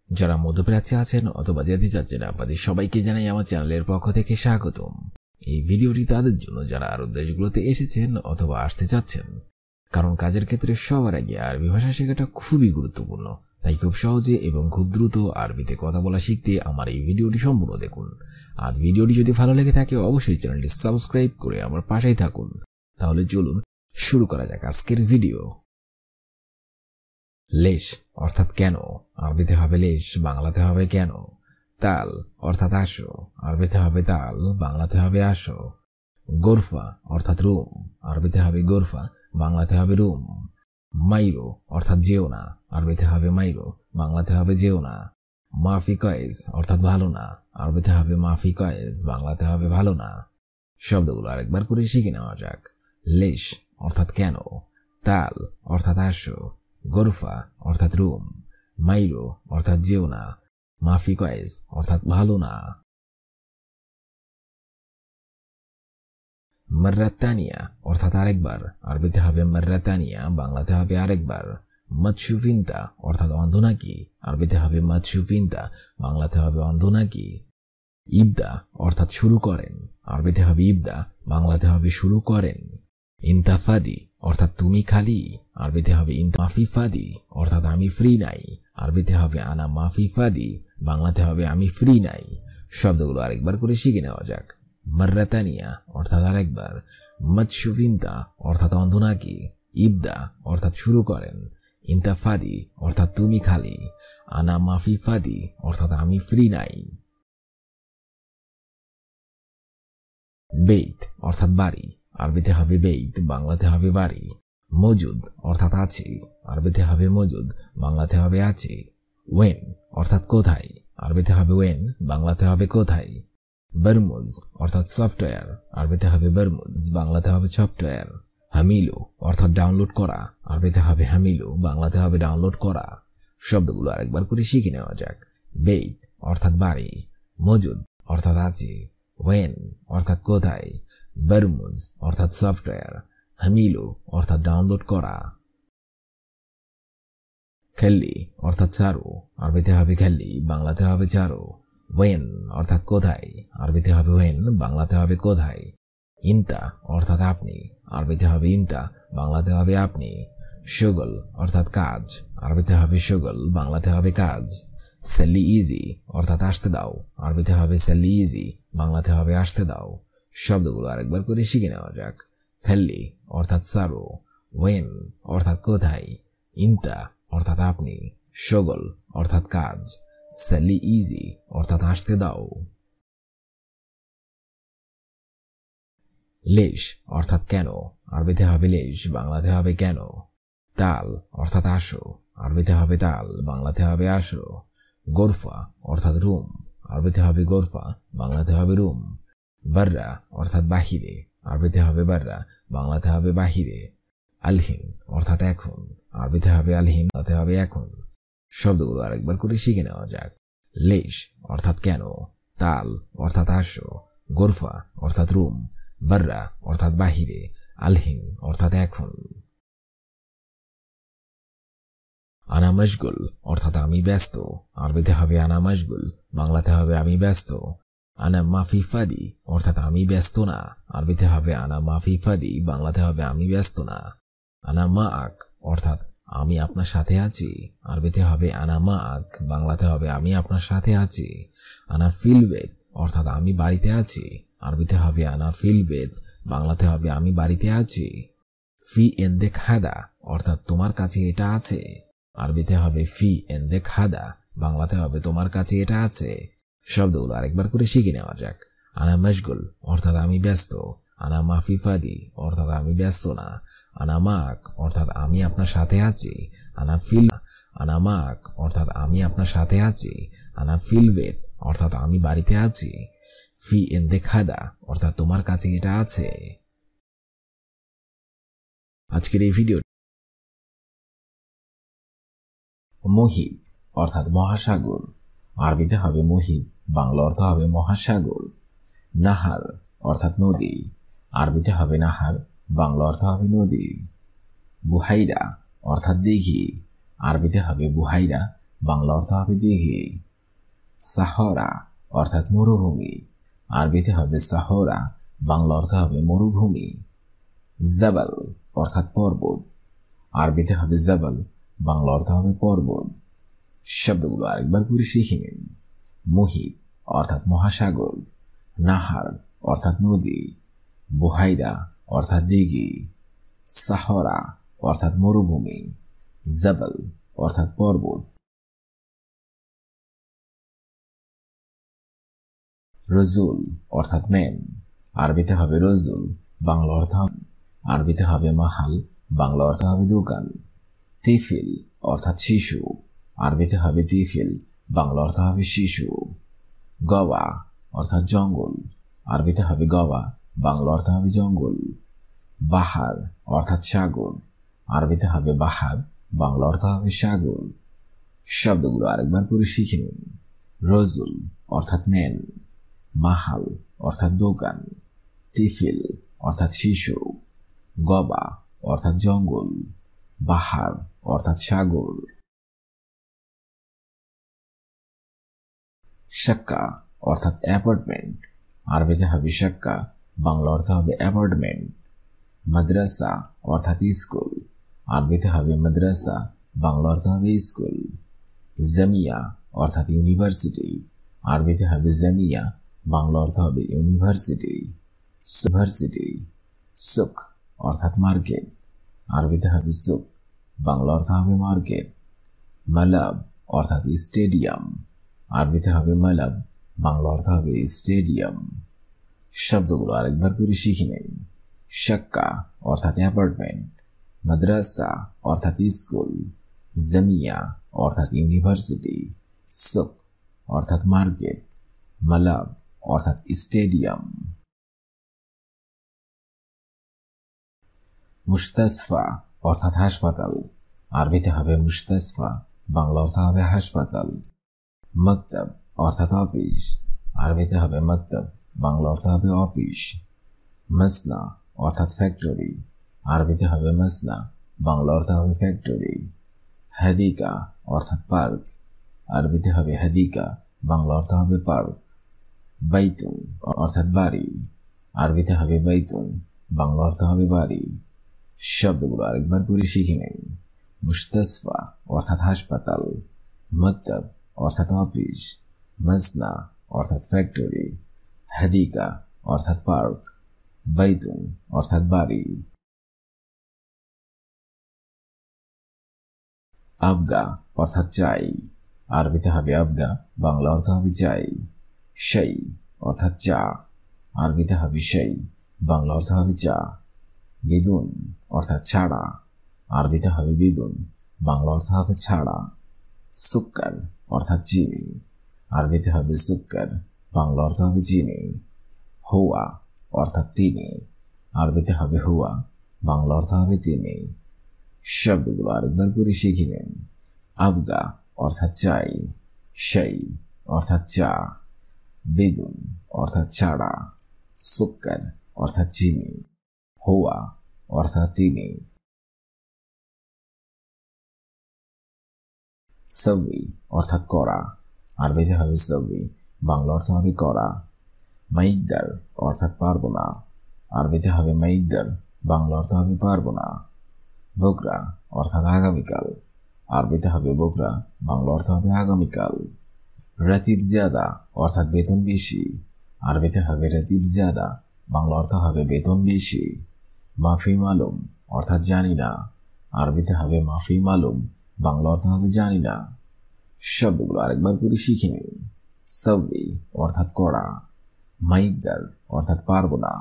যারা মধ্যপ্রাচ্যে আছেন অথবা যেতে চাচ্ছেন আপনাদের সবাইকে জানাই আমার চ্যানেলের পক্ষ থেকে স্বাগতম। এই ভিডিওটি তাদের জন্য যারা আরব দেশগুলোতে এসেছেন অথবা আসতে চাচ্ছেন, কারণ কাজের ক্ষেত্রে সবার আগে আরবি ভাষা শেখাটা খুবই গুরুত্বপূর্ণ। তাই খুব সহজে এবং খুব দ্রুত আরবিতে কথা বলা শিখতে আমার এই ভিডিওটি সম্পূর্ণ দেখুন। আর ভিডিওটি যদি ভালো লেগে থাকে অবশ্যই চ্যানেলটি সাবস্ক্রাইব করে আমার পাশেই থাকুন। তাহলে চলুন শুরু করা যাক আজকের ভিডিও। লেশ অর্থাৎ কেন, আরবিতে হবে লেশ, বাংলাতে হবে কেন। তাল অর্থাৎ আসো, আরবিতে হবে তাল, বাংলাতে হবে আসো। গোরফা অর্থাৎ রুম, আরবিতে হবে গোরফা, বাংলাতে হবে রুম। মাইরো অর্থাৎ যেও না, আরবিতে হবে মাইরো, বাংলাতে হবে যেও না। মাফি কয়েস অর্থাৎ ভালো না, আরবিতে হবে মাফি কয়েস, বাংলাতে হবে ভালো না। শব্দগুলো আরেকবার করে শিখে নেওয়া যাক। লেশ অর্থাৎ কেন, তাল অর্থাৎ আসো, গোরফা অর্থাৎ রুম, মাইরো অর্থাৎ যেও না, মাফি কয়েস অর্থাৎ ভালো না। মাররাতানিয়া অর্থাৎ আরেকবার, আরবিতে হবে মাররাতানিয়া, বাংলাতে হবে আরেকবার। মৎসুফিনতা অর্থাৎ অন্ধ নাকি, আরবিতে হবে মৎসুফিনতা, বাংলাতে হবে অন্ধ নাকি। ইবদা অর্থাৎ শুরু করেন, আরবিতে হবে ইবদা, বাংলাতে হবে শুরু করেন। ইনতাফাদি অর্থাৎ তুমি খালি, আরবিতে হবে ইনতা মাফি ফাদি অর্থাৎ আমি ফ্রি নাই, আরবিতে হবে আনা মাফি ফাদি, বাংলাতে হবে আমি ফ্রি নাই। শব্দগুলো আরেকবার করে শিখে নেওয়া যাক। মাররাতানিয়া অর্থাৎ আরেকবার, মৎসুফিনতা অর্থাৎ অন্ধ নাকি, ইবদা অর্থাৎ শুরু করেন, ইনতাফাদি অর্থাৎ তুমি খালি, আনা মাফি ফাদি অর্থাৎ আমি ফ্রি নাই। বেইত অর্থাৎ বাড়ি, আরবিতে হবে বেইত, বাংলাতে হবে বাড়ি। মজুদ অর্থাৎ আছে, আরবিতে হবে মজুদ, বাংলাতে হবে আছে। ওয়েন অর্থাৎ কোথায়, আরবিতে হবে ওয়েন, বাংলাতে হবে কোথায়। বরমুজ অর্থাৎ সফটওয়্যার, আরবিতে হবে বরমুজ, বাংলাতে হবে সফটওয়্যার। হামিলু অর্থাৎ ডাউনলোড করা, আরবিতে হবে হামিলু, বাংলাতে হবে ডাউনলোড করা। শব্দগুলো আরেকবার করে শিখে নেওয়া যাক। বেইত অর্থাৎ বাড়ি, মজুদ অর্থাৎ আছে, ওয়েন অর্থাৎ কোথায়, বরমুজ অর্থাৎ সফটওয়্যার, হামিলু অর্থাৎ ডাউনলোড করা। খেল্লি অর্থাৎ চারু, আরবিতে হবে খেল্লি, বাংলাতে হবে চারু। ওয়েন অর্থাৎ কোথায়, আরবিতে হবে ওয়েন, বাংলাতে হবে কোথায়। ইনতা অর্থাৎ আপনি, আরবিতে হবে ইনতা, বাংলাতে হবে আপনি। শুগল অর্থাৎ কাজ, আরবিতে হবে শুগল, বাংলাতে হবে কাজ। সেল্লি ইজি অর্থাৎ আসতে দাও, আরবিতে হবে সেল্লি ইজি, বাংলাতে হবে আসতে দাও। শব্দগুলো আরেকবার করে শিখে নেওয়া যাক। খেল্লি অর্থাৎ সারো, ওয়েন অর্থাৎ কোথায়, ইনতা অর্থাৎ আপনি, শুগল অর্থাৎ কাজ, সেল্লি ইজি অর্থাৎ আসতে দাও। লেশ অর্থাৎ কেন, আরবিতে হবে লেশ, বাংলাতে হবে কেন। তাল অর্থাৎ আসো, আরবিতে হবে তাল, বাংলাতে হবে আসো। গোরফা অর্থাৎ রুম, আরবিতে হবে গোরফা, বাংলাতে হবে রুম। বাররা অর্থাৎ বাহিরে, আরবিতে হবে বাররা, বাংলাতে হবে বাহিরে। আলহিন অর্থাৎ এখন, আরবিতে হবে আলহিন, বাংলাতে হবে এখন। শব্দগুলো আরেকবার করে শিখে নেওয়া যাক। লেশ অর্থাৎ কেন, তাল অর্থাৎ আসো, গোরফা অর্থাৎ রুম, বাররা অর্থাৎ বাহিরে, আলহিন অর্থাৎ এখন। আনা মশগুল অর্থাৎ আমি ব্যস্ত, আরবিতে হবে আনা মশগুল, বাংলাতে হবে আমি ব্যস্ত। আনা মাফি ফাদি অর্থাৎ আমি ব্যস্ত না, আরবিতে হবে আনা মাফি ফাদি, বাংলাতে হবে আমি ব্যস্ত না। আনা মা আক অর্থাৎ আমি আপনার সাথে আছি, আরবিতে হবে আনা মা আক, বাংলাতে হবে আমি আপনার সাথে আছি। আনা ফিলবেদ অর্থাৎ আমি বাড়িতে আছি, আরবিতে হবে আনা ফিলবেদ, বাংলাতে হবে আমি বাড়িতে আছি। ফি এনদে খাদা অর্থাৎ তোমার কাছে এটা আছে, আরবিতে হবে ফি এনদে খাদা, বাংলাতে হবে তোমার কাছে এটা আছে। শব্দগুলো আরেকবার করে শিখে নেওয়া যাক। আনা মশগুল অর্থাৎ আমি ব্যস্ত, আনা মাফি ফাদি অর্থাৎ আমি ব্যস্ত না। আনা মাক অর্থাৎ আমি আপনার সাথে আছি, আনা ফিল আনা মাক অর্থাৎ আমি আপনার সাথে আছি, আনা ফিলবেদ অর্থাৎ আমি বাড়িতে আছি। ফি এনদে খাদা অর্থাৎ তোমার কাছে এটা আছে। আজকের এই ভিডিও মুহিত অর্থাৎ মহাসাগর, আরবিতে হবে মুহিত, বাংলা অর্থ হবে মহাসাগর। নাহার অর্থাৎ নদী, আরবিতে হবে নাহার, বাংলা অর্থ হবে নদী। বুহাইরা অর্থাৎ দিঘি, আরবিতে হবে বুহাইরা, বাংলা অর্থ হবে দিঘি। সাহরা অর্থাৎ মরুভূমি, আরবিতে হবে সাহরা, বাংলা অর্থ হবে মরুভূমি। জাবাল অর্থাৎ পর্বত, আরবিতে হবে জাবাল, বাংলা অর্থ হবে পর্বত। শব্দগুলো আরেকবার করে শিখে নিন। মুহিত অর্থাৎ মহাসাগর, নাহার অর্থাৎ নদী, বুহাইরা অর্থাৎ দিঘি, সাহরা অর্থাৎ মরুভূমি, জাবাল অর্থাৎ পর্বত। রজুল অর্থাৎ মেন, আরবিতে হবে রজুল, বাংলা অর্থ আরবিতে হবে মাহাল, বাংলা অর্থ হবে দোকান। তিফিল অর্থাৎ শিশু, আরবিতে হবে তিফিল, বাংলা অর্থ হবে শিশু। গওয়া অর্থাৎ জঙ্গল, আরবিতে হবে গওয়া, বাংলা অর্থ হবে জঙ্গল। বাহার অর্থাৎ সাগর, আরবিতে হবে বাহার, বাংলা অর্থ হবে সাগর। শব্দগুলো আরেকবার করে শিখে নিন। রজুল অর্থাৎ মেন, মাহাল অর্থাৎ দোকান, তিফিল অর্থাৎ শিশু, গবা অর্থাৎ জঙ্গল, বাহার অর্থাৎ সাগর। শাক্কা অর্থাৎ অ্যাপার্টমেন্ট, আরবিতে হবে শাক্কা, বাংলা অর্থ হবে অ্যাপার্টমেন্ট। মাদ্রাসা অর্থাৎ স্কুল, আরবিতে হবে মাদ্রাসা, বাংলা অর্থ হবে স্কুল। জামিয়া অর্থাৎ ইউনিভার্সিটি, আরবিতে হবে জামিয়া, বাংলা অর্থ হবে ইউনিভার্সিটি। ইউনিভার্সিটি। সুক অর্থাৎ মার্কেট, আরবিতে হবে সুক, বাংলা অর্থ হবে মার্কেট। মালাব অর্থাৎ স্টেডিয়াম, আরবিতে হবে মালাব, বাংলা অর্থ হবে স্টেডিয়াম। শব্দগুলো আরেকবার করে শিখে নিন। শাক্কা অর্থাৎ অ্যাপার্টমেন্ট, মাদ্রাসা অর্থাৎ স্কুল, জামিয়া অর্থাৎ ইউনিভার্সিটি, সুক অর্থাৎ মার্কেট, মালাব অর্থাৎ স্টেডিয়াম। মুস্তাসফা অর্থাৎ হাসপাতাল, আরবিতে হবে মুস্তাসফা, বাংলা অর্থ হবে হাসপাতাল। মকতব অর্থাৎ অফিস, আরবিতে হবে মকতব, বাংলা অর্থ হবে অফিস। মসনা অর্থাৎ ফ্যাক্টরি, আরবিতে হবে মসনা, বাংলা অর্থ হবে ফ্যাক্টরি। হাদিকা অর্থাৎ পার্ক, আরবিতে হবে হাদিকা, বাংলা অর্থ হবে পার্ক। বাইতুন অর্থাৎ বাড়ি, আরবিতে হবে বাইতুন, বাংলা অর্থ হবে বাড়ি। শব্দগুলো আরেকবার করে শিখে নিন। মুস্তাসফা অর্থাৎ হাসপাতাল, মকতব অর্থাৎ অফিস, মসনা অর্থাৎ ফ্যাক্টরি, হাদিকা অর্থাৎ পার্ক, বাইতুন অর্থাৎ বাড়ি। আবগা অর্থাৎ চাই, আরবিতে হবে আবগা, বাংলা অর্থ হবে চাই। শাই অর্থাৎ চা, আরবিতে হবে শাই, বাংলা অর্থ হবে চা। বিদুন অর্থাৎ ছাড়া, আরবিতে হবে বিদুন, বাংলা অর্থ হবে ছাড়া। সুক্কার অর্থাৎ চিনি, আরবিতে হবে সুক্কার, বাংলা অর্থ হবে চিনি। হুয়া অর্থাৎ তিনি, আরবিতে হবে হুয়া, বাংলা অর্থ হবে তিনি। শব্দগুলো আরেকবার করে শিখে নিন। আবগা অর্থাৎ চাই, শাই অর্থাৎ চা, বেদুন অর্থাৎ ছাড়া, সুক্কার অর্থাৎ চিনি, হুয়া অর্থাৎ তিনি। সাবি অর্থাৎ করা, আরবিতে হবে সাবি, বাংলা অর্থ হবে করা। মাইকদার অর্থাৎ পারবো না, আরবিতে হবে মাইকদার, বাংলা অর্থ হবে পারবো না। বকরা অর্থাৎ আগামীকাল, আরবিতে হবে বকরা, বাংলা অর্থ হবে আগামীকাল। রাতিব জিয়াদা অর্থাৎ বেতন বেশি, আরবিতে হবে রাতিব জিয়াদা, বাংলা অর্থ হবে বেতন বেশি। মাফি মালুম অর্থাৎ জানি না, আরবিতে হবে মাফি মালুম, বাংলা অর্থ হবে জানি না। শব্দগুলো আরেকবার করে শিখে নিন। সাবি অর্থাৎ করা, মাইকদার অর্থাৎ পারবো না,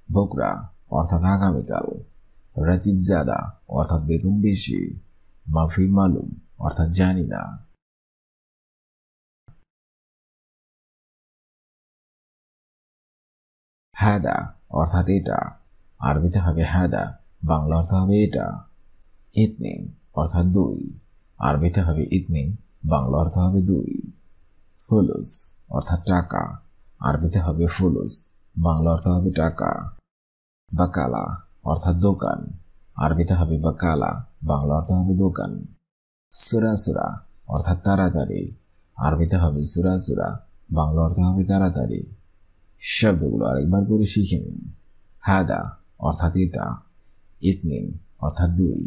বকরা অর্থাৎ আগামীকাল, রাতিব জিয়াদা অর্থাৎ বেতন বেশি, মাফি মালুম অর্থাৎ জানি না। হাদা অর্থাৎ এটা, আরবিতে হবে হাদা, বাংলা অর্থ হবে এটা। ইতনিন অর্থাৎ দুই, আরবিতে হবে ইতনিন, বাংলা অর্থ হবে দুই। ফুলুস অর্থাৎ টাকা, আরবিতে হবে ফুলুস, বাংলা অর্থ হবে টাকা। বাকালা অর্থাৎ দোকান, আরবিতে হবে বাকালা, বাংলা অর্থ হবে দোকান। সুরাসুরা অর্থাৎ তাড়াতাড়ি, আরবিতে হবে সুরা সুরা, বাংলা অর্থ হবে তাড়াতাড়ি। শব্দগুলো আরেকবার করে শিখে নিন। হাদা অর্থাৎ এটা, ইতনিন অর্থাৎ 2,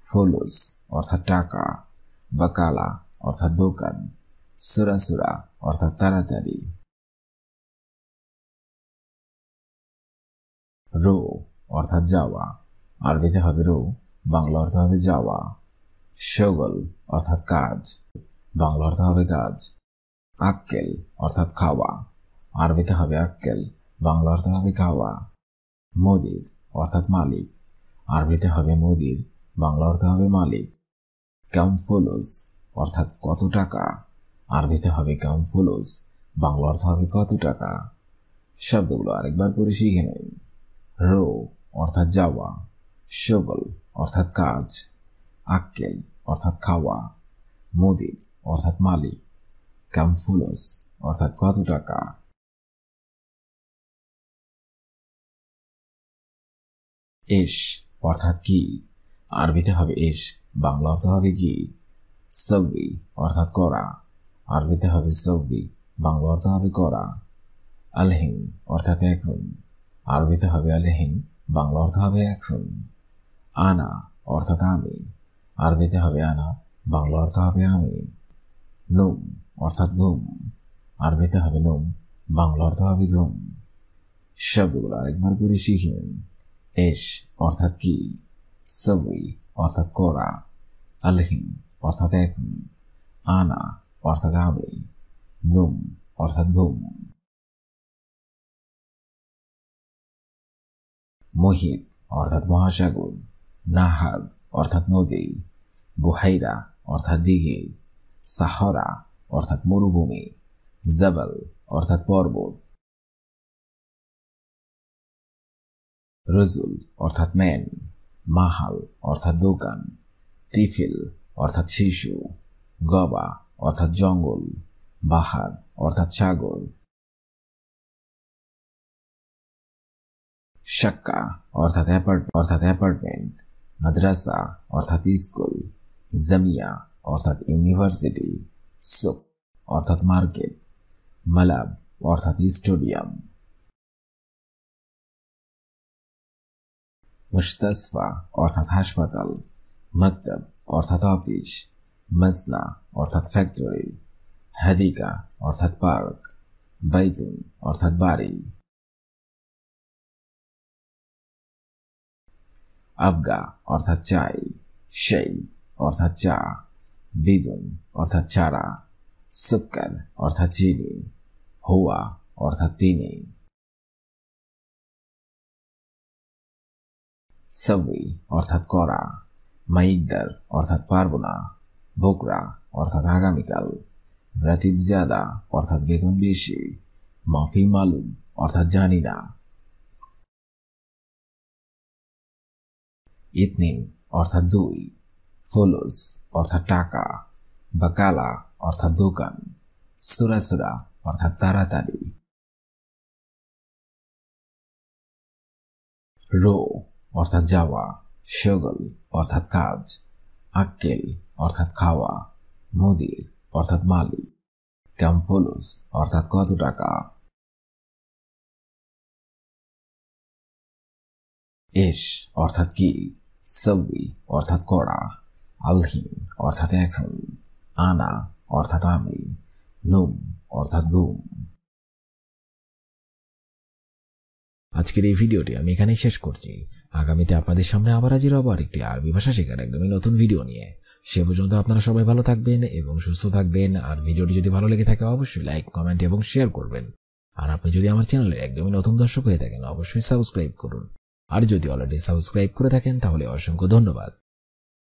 ফুলুস অর্থাৎ টাকা, বাকালা অর্থাৎ দোকান, সুরা সুরা অর্থাৎ তাড়াতাড়ি। রো অর্থাৎ যাওয়া, আরবিতে হবে রো, বাংলা অর্থ হবে যাওয়া। শগল অর্থাৎ কাজ, বাংলা অর্থ হবে কাজ। আক্কেল অর্থাৎ খাওয়া, আরবিতে হবে আক্কেল, বাংলা অর্থ হবে খাওয়া। মুদির অর্থাৎ মালিক, আরবিতে হবে মুদির, বাংলা অর্থ হবে মালিক। কাম ফুলুস অর্থাৎ কত টাকা, আরবিতে হবে কাম ফুলুস, বাংলা অর্থ হবে কত টাকা। শব্দগুলো আরেকবার করে শিখে নিন। রো অর্থাৎ যাওয়া, শগল অর্থাৎ কাজ, আক্কেল অর্থাৎ খাওয়া, মুদির অর্থাৎ মালিক, কাম ফুলুস অর্থাৎ কত টাকা। ইশ অর্থাৎ কি, আরবিতে হবে ইশ, বাংলা অর্থ হবে কি। সবি অর্থাৎ করা, আরবিতে হবে সবি, বাংলা অর্থ হবে করা। আলহিন অর্থাৎ এখন, আরবিতে হবে আলহিন, বাংলা অর্থ হবে এখন। আনা অর্থাৎ আমি, আরবিতে হবে আনা, বাংলা অর্থ হবে আমি। নুম অর্থাৎ ঘুম, আরবিতে হবে নুম, বাংলা অর্থ হবে ঘুম। শব্দগুলো আরেকবার করে শিখে নিন। এশ অর্থাৎ কি, সবই অর্থাৎ করা, আলহিন অর্থাৎ এখন, আনা অর্থাৎ আমি, নুম অর্থাৎ ঘুম। মুহিত অর্থাৎ মহাসাগর, নাহার অর্থাৎ নদী, বুহাইরা অর্থাৎ দিঘি, সাহরা অর্থাৎ মরুভূমি, জবল অর্থাৎ পর্বত। রজুল অর্থাৎ ম্যান, মাহাল অর্থাৎ দোকান, তিফিল অর্থাৎ শিশু, গবা অর্থাৎ জঙ্গল, বাহার অর্থাৎ সাগর। শাক্কা অর্থাৎ অ্যাপার্টমেন্ট, মাদ্রাসা অর্থাৎ স্কুল, জামিয়া অর্থাৎ ইউনিভার্সিটি, সুক অর্থাৎ মার্কেট, মালাব অর্থাৎ স্টেডিয়াম। মুস্তাসফা অর্থাৎ হাসপাতাল, মকতব অর্থাৎ অফিস, মসনা অর্থাৎ ফ্যাক্টরি, হাদিকা অর্থাৎ পার্ক, বাইতুন অর্থাৎ বাড়ি। আবগা অর্থাৎ চাই, সেই অর্থাৎ চা, বিদুন অর্থাৎ চারা, সুক্কার অর্থাৎ চিনি, হুয়া অর্থাৎ তিনি। সবই অর্থাৎ করা, মাইকদার অর্থাৎ পারব না, বোকরা অর্থাৎ আগামীকাল, রাতিব জিয়াদা অর্থাৎ বেতন বেশি, মাফি মালুম অর্থাৎ জানি না। ইতনিন অর্থাৎ 2, ফুলুস অর্থাৎ টাকা, বাকালা অর্থাৎ দোকান, সুরা সুরা অর্থাৎ তাড়াতাড়ি। রো অর্থাৎ যাওয়া, শগল অর্থাৎ কাজ, আক্কেল অর্থাৎ খাওয়া, মুদির অর্থাৎ মালিক, কাম ফুলুস অর্থাৎ কত টাকা। এশ অর্থাৎ কি, সবি অর্থাৎ করা, আলহিন অর্থাৎ এখন, আনা অর্থাৎ আমি, নুম অর্থাৎ ঘুম। আজকের এই ভিডিওটি আমি এখানেই শেষ করছি। আগামীতে আপনাদের সামনে আবার হাজির হব আরেকটি আরবি ভাষা শেখার একদমই নতুন ভিডিও নিয়ে। সে পর্যন্ত আপনারা সবাই ভালো থাকবেন এবং সুস্থ থাকবেন। আর ভিডিওটি যদি ভালো লেগে থাকে অবশ্যই লাইক, কমেন্ট এবং শেয়ার করবেন। আর আপনি যদি আমার চ্যানেলের একদমই নতুন দর্শক হয়ে থাকেন অবশ্যই সাবস্ক্রাইব করুন। আর যদি অলরেডি সাবস্ক্রাইব করে থাকেন তাহলে অসংখ্য ধন্যবাদ।